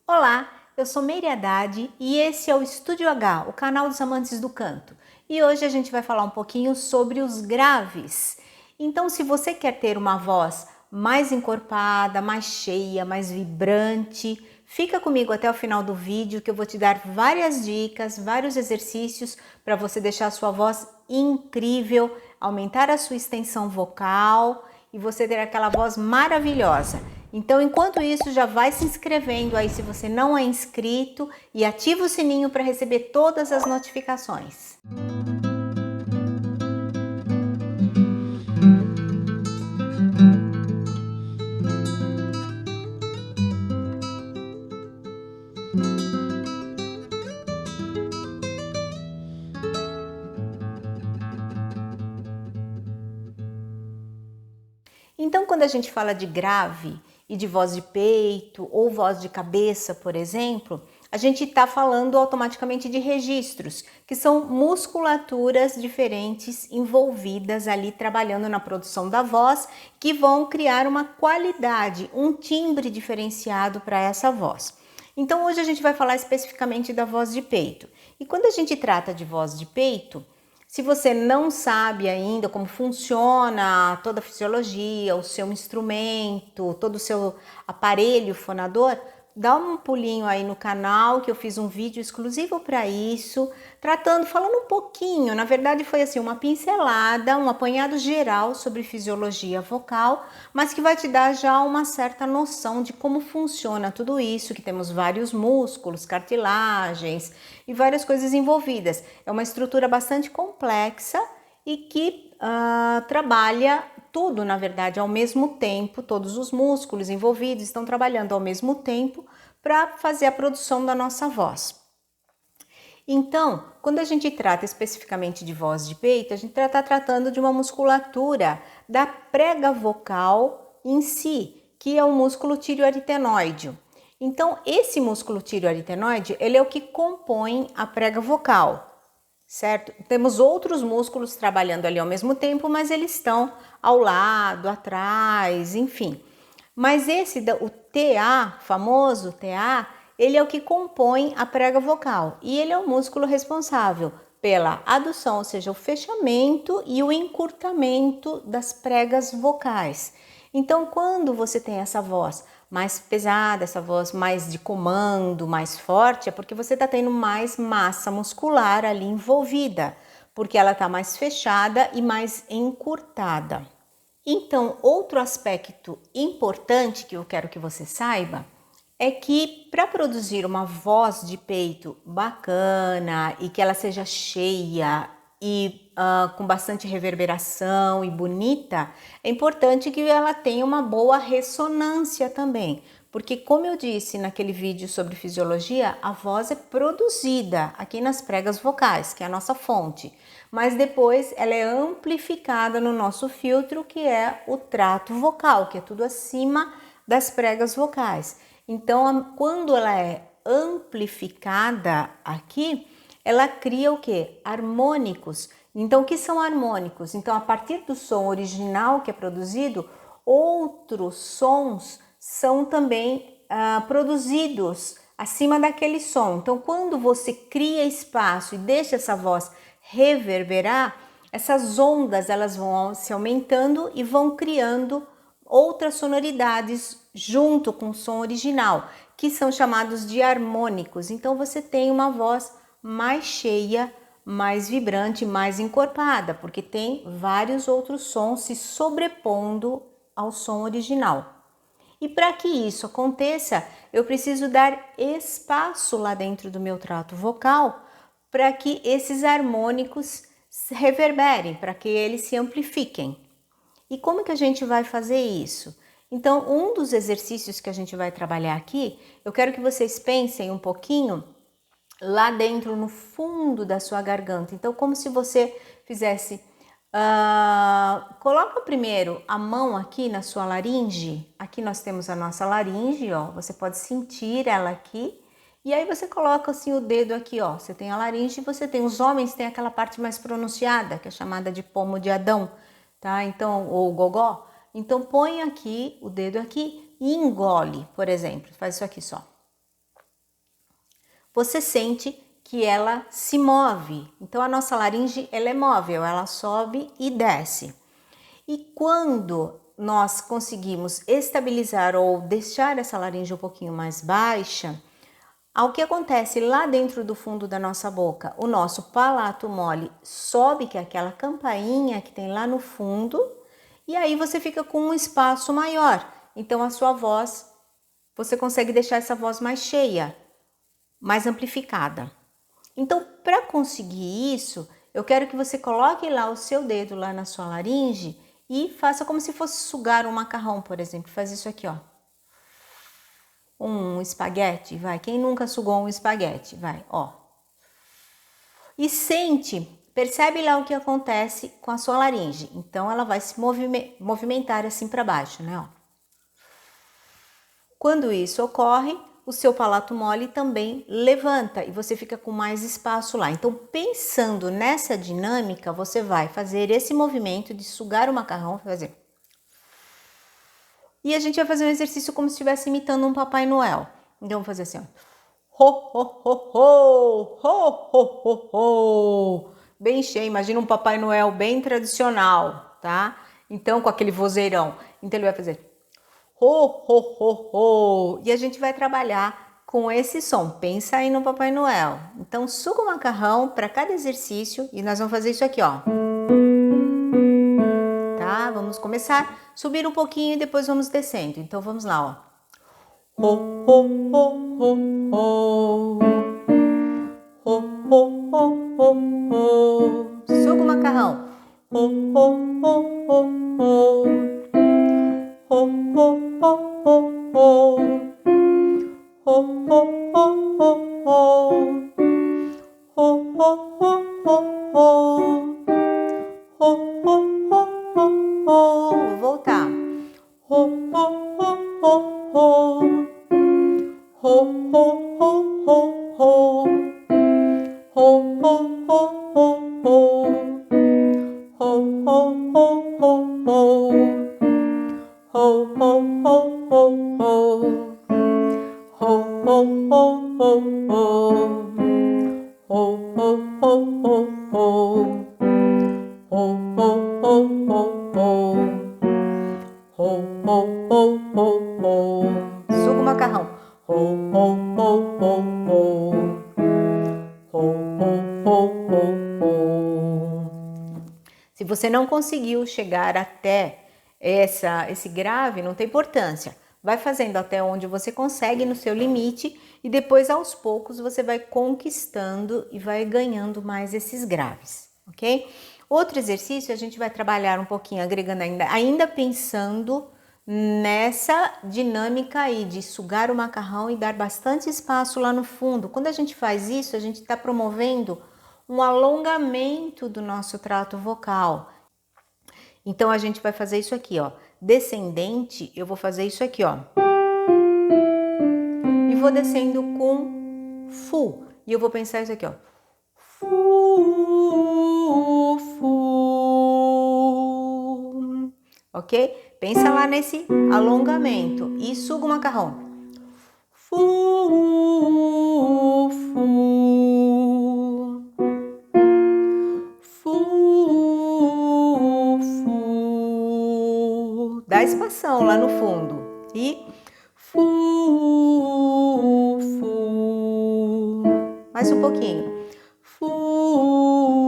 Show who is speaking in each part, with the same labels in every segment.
Speaker 1: Olá, eu sou Meire Haddad e esse é o Estúdio H, o canal dos amantes do canto. E hoje a gente vai falar um pouquinho sobre os graves. Então, se você quer ter uma voz mais encorpada, mais cheia, mais vibrante, fica comigo até o final do vídeo que eu vou te dar várias dicas, vários exercícios para você deixar a sua voz incrível, aumentar a sua extensão vocal e você ter aquela voz maravilhosa. Então, enquanto isso, já vai se inscrevendo aí se você não é inscrito e ativa o sininho para receber todas as notificações. Então, quando a gente fala de grave e de voz de peito ou voz de cabeça, por exemplo, a gente está falando automaticamente de registros, que são musculaturas diferentes envolvidas ali trabalhando na produção da voz, que vão criar uma qualidade, um timbre diferenciado para essa voz. Então, hoje a gente vai falar especificamente da voz de peito. E quando a gente trata de voz de peito, se você não sabe ainda como funciona toda a fisiologia, o seu instrumento, todo o seu aparelho fonador, dá um pulinho aí no canal que eu fiz um vídeo exclusivo para isso, falando um pouquinho, na verdade foi assim uma pincelada, um apanhado geral sobre fisiologia vocal, mas que vai te dar já uma certa noção de como funciona tudo isso, que temos vários músculos, cartilagens e várias coisas envolvidas. É uma estrutura bastante complexa e que trabalha tudo, na verdade, ao mesmo tempo. Todos os músculos envolvidos estão trabalhando ao mesmo tempo para fazer a produção da nossa voz. Então, quando a gente trata especificamente de voz de peito, a gente está tratando de uma musculatura da prega vocal em si, que é o músculo tireoaritenoide. Então, esse músculo tireoaritenoide, ele é o que compõe a prega vocal, certo? Temos outros músculos trabalhando ali ao mesmo tempo, mas eles estão ao lado, atrás, enfim. Mas o TA, famoso TA, ele é o que compõe a prega vocal e ele é o músculo responsável pela adução, ou seja, o fechamento e o encurtamento das pregas vocais. Então, quando você tem essa voz mais pesada, essa voz mais de comando, mais forte, é porque você está tendo mais massa muscular ali envolvida, porque ela está mais fechada e mais encurtada. Então, outro aspecto importante que eu quero que você saiba é que para produzir uma voz de peito bacana e que ela seja cheia e com bastante reverberação e bonita, é importante que ela tenha uma boa ressonância também. Porque, como eu disse naquele vídeo sobre fisiologia, a voz é produzida aqui nas pregas vocais, que é a nossa fonte. Mas depois ela é amplificada no nosso filtro, que é o trato vocal, que é tudo acima das pregas vocais. Então, quando ela é amplificada aqui, ela cria o quê? Harmônicos. Então, o que são harmônicos? Então, a partir do som original que é produzido, outros sons são também produzidos acima daquele som. Então, quando você cria espaço e deixa essa voz reverberar, essas ondas elas vão se aumentando e vão criando outras sonoridades junto com o som original, que são chamados de harmônicos. Então você tem uma voz mais cheia, mais vibrante, mais encorpada, porque tem vários outros sons se sobrepondo ao som original. E para que isso aconteça, eu preciso dar espaço lá dentro do meu trato vocal para que esses harmônicos reverberem, para que eles se amplifiquem. E como que a gente vai fazer isso? Então, um dos exercícios que a gente vai trabalhar aqui, eu quero que vocês pensem um pouquinho lá dentro, no fundo da sua garganta. Então, como se você fizesse... coloca primeiro a mão aqui na sua laringe. Aqui nós temos a nossa laringe, ó. Você pode sentir ela aqui. E aí você coloca assim o dedo aqui, ó. Você tem a laringe, os homens têm aquela parte mais pronunciada, que é chamada de pomo de Adão, tá? Então, ou gogó. Então, põe aqui o dedo aqui e engole, por exemplo. Faz isso aqui só. você sente que ela se move. Então a nossa laringe, ela é móvel, ela sobe e desce. E quando nós conseguimos estabilizar ou deixar essa laringe um pouquinho mais baixa, o que acontece lá dentro do fundo da nossa boca? O nosso palato mole sobe, que é aquela campainha que tem lá no fundo, e aí você fica com um espaço maior. Então a sua voz, você consegue deixar essa voz mais cheia, mais amplificada. Então, para conseguir isso, eu quero que você coloque lá o seu dedo lá na sua laringe e faça como se fosse sugar um macarrão, por exemplo. Faz isso aqui, ó. Um espaguete, vai. Quem nunca sugou um espaguete? Vai, ó. E sente, percebe lá o que acontece com a sua laringe. Então, ela vai se movimentar assim para baixo, né, ó. Quando isso ocorre, o seu palato mole também levanta e você fica com mais espaço lá. Então, pensando nessa dinâmica, você vai fazer esse movimento de sugar o macarrão, fazer. E a gente vai fazer um exercício como se estivesse imitando um Papai Noel. Então, vamos fazer assim, ó. Ho, ho, ho, ho, ho, ho, ho, ho. Bem cheio, imagina um Papai Noel bem tradicional, tá? Então, com aquele vozeirão. Então, ele vai fazer ho, ho, ho, ho. E a gente vai trabalhar com esse som. Pensa aí no Papai Noel. Então, suga o macarrão para cada exercício e nós vamos fazer isso aqui, ó. Tá? Vamos começar, subir um pouquinho e depois vamos descendo. Então, vamos lá, ó. Ho, ho, ho, ho, ho. Ho, ho, ho, ho, ho. Suga o macarrão. Ho, ho, ho, ho, ho. Ho, ho, ho, ho, ho. Ho, ho, ho, ho, ho. Ho, ho, ho, ho, ho. Ho, ho, ho, ho, ho. Vou voltar. Ho, ho, ho, ho, ho. Ho, ho, ho, ho, ho. Ho, ho, ho, ho, ho. Ho, ho, ho, ho, ho. Ho, ho, ho, ho, ho. Ho, ho, ho, ho, ho. Ho, ho, ho, ho, ho. Ho, ho, ho, ho, ho. Ho, ho, ho, ho, ho. Suga o macarrão. Ho, ho, ho, ho, ho. Ho, ho, ho, ho, ho. Se você não conseguiu chegar até esse grave, não tem importância. Vai fazendo até onde você consegue no seu limite e depois aos poucos você vai conquistando e vai ganhando mais esses graves, ok? Outro exercício a gente vai trabalhar um pouquinho agregando ainda pensando nessa dinâmica aí de sugar o macarrão e dar bastante espaço lá no fundo. Quando a gente faz isso, a gente está promovendo um alongamento do nosso trato vocal. Então a gente vai fazer isso aqui, ó. Descendente, eu vou fazer isso aqui, ó. E vou descendo com fu. E eu vou pensar isso aqui, ó. Fu, fu. Ok? Pensa lá nesse alongamento. E suga o macarrão. Fu, fu. Fu, fu. Dá espação lá no fundo. E fu, fu. Mais um pouquinho. Fu,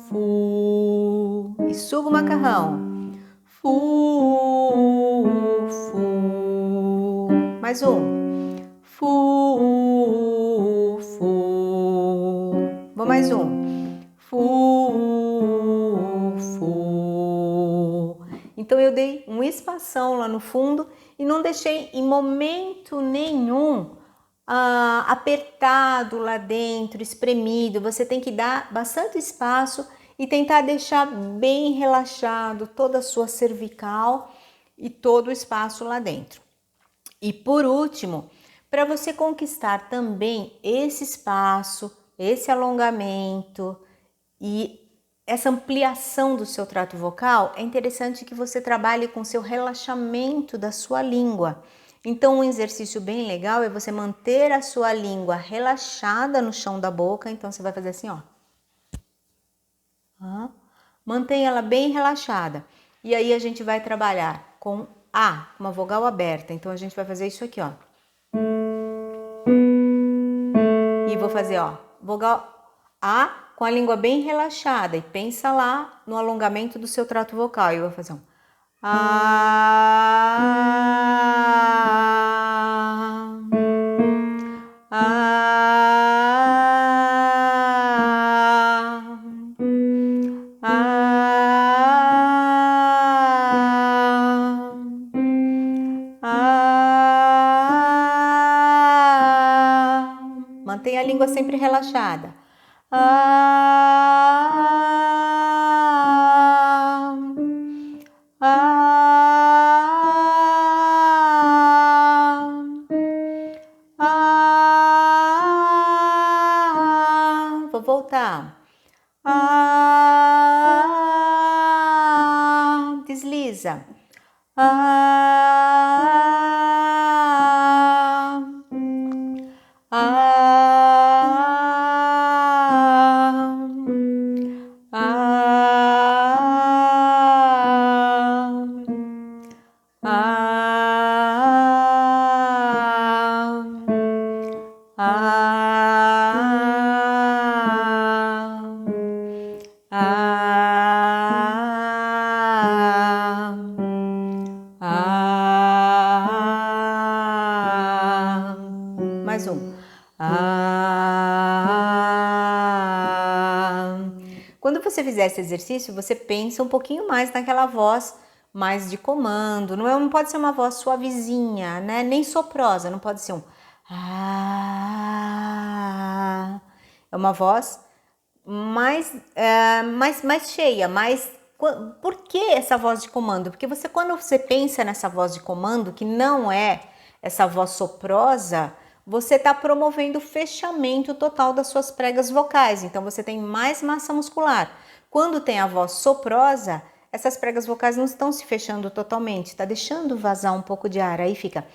Speaker 1: fu. E suga o macarrão. Fu, fu. Mais um. Fu, fu. Vou mais um. Fu, fu. Então eu dei um espação lá no fundo e não deixei em momento nenhum apertado lá dentro, espremido. Você tem que dar bastante espaço e tentar deixar bem relaxado toda a sua cervical e todo o espaço lá dentro. E por último, para você conquistar também esse espaço, esse alongamento e essa ampliação do seu trato vocal, é interessante que você trabalhe com o seu relaxamento da sua língua. Então, um exercício bem legal é você manter a sua língua relaxada no chão da boca. Então, você vai fazer assim, ó. Mantenha ela bem relaxada. E aí, a gente vai trabalhar com A, uma vogal aberta. Então, a gente vai fazer isso aqui, ó. E vou fazer, ó, vogal A com a língua bem relaxada. E pensa lá no alongamento do seu trato vocal. E eu vou fazer um Mantenha a língua sempre relaxada. Vou voltar. Desliza. Mais um. Quando você fizer esse exercício, você pensa um pouquinho mais naquela voz mais de comando. Não pode ser uma voz suavezinha, né? Nem soprosa, não pode ser um é uma voz mais cheia, mais... Por que essa voz de comando? Porque quando você pensa nessa voz de comando, que não é essa voz soprosa, você está promovendo o fechamento total das suas pregas vocais. Então, você tem mais massa muscular. Quando tem a voz soprosa, essas pregas vocais não estão se fechando totalmente, está deixando vazar um pouco de ar. Aí fica...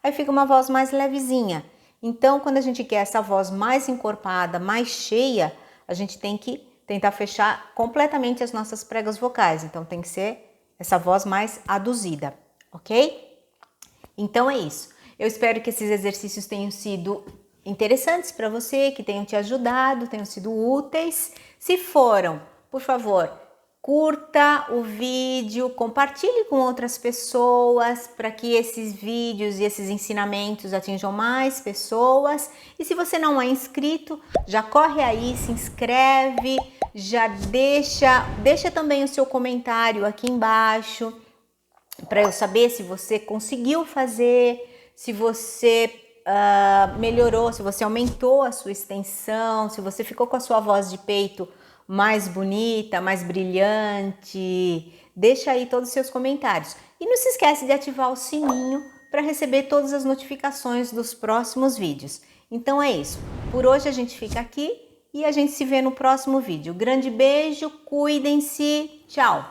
Speaker 1: Aí fica uma voz mais levezinha. Então, quando a gente quer essa voz mais encorpada, mais cheia, a gente tem que tentar fechar completamente as nossas pregas vocais. Então, tem que ser essa voz mais aduzida, ok? Então, é isso. Eu espero que esses exercícios tenham sido interessantes para você, que tenham te ajudado, tenham sido úteis. Se foram, por favor, curta o vídeo, compartilhe com outras pessoas para que esses vídeos e esses ensinamentos atinjam mais pessoas. E se você não é inscrito, já corre aí, se inscreve, já deixa também o seu comentário aqui embaixo para eu saber se você conseguiu fazer, se você melhorou, se você aumentou a sua extensão, se você ficou com a sua voz de peito mais bonita, mais brilhante. Deixa aí todos os seus comentários. E não se esquece de ativar o sininho para receber todas as notificações dos próximos vídeos. Então é isso. Por hoje a gente fica aqui e a gente se vê no próximo vídeo. Grande beijo, cuidem-se, tchau!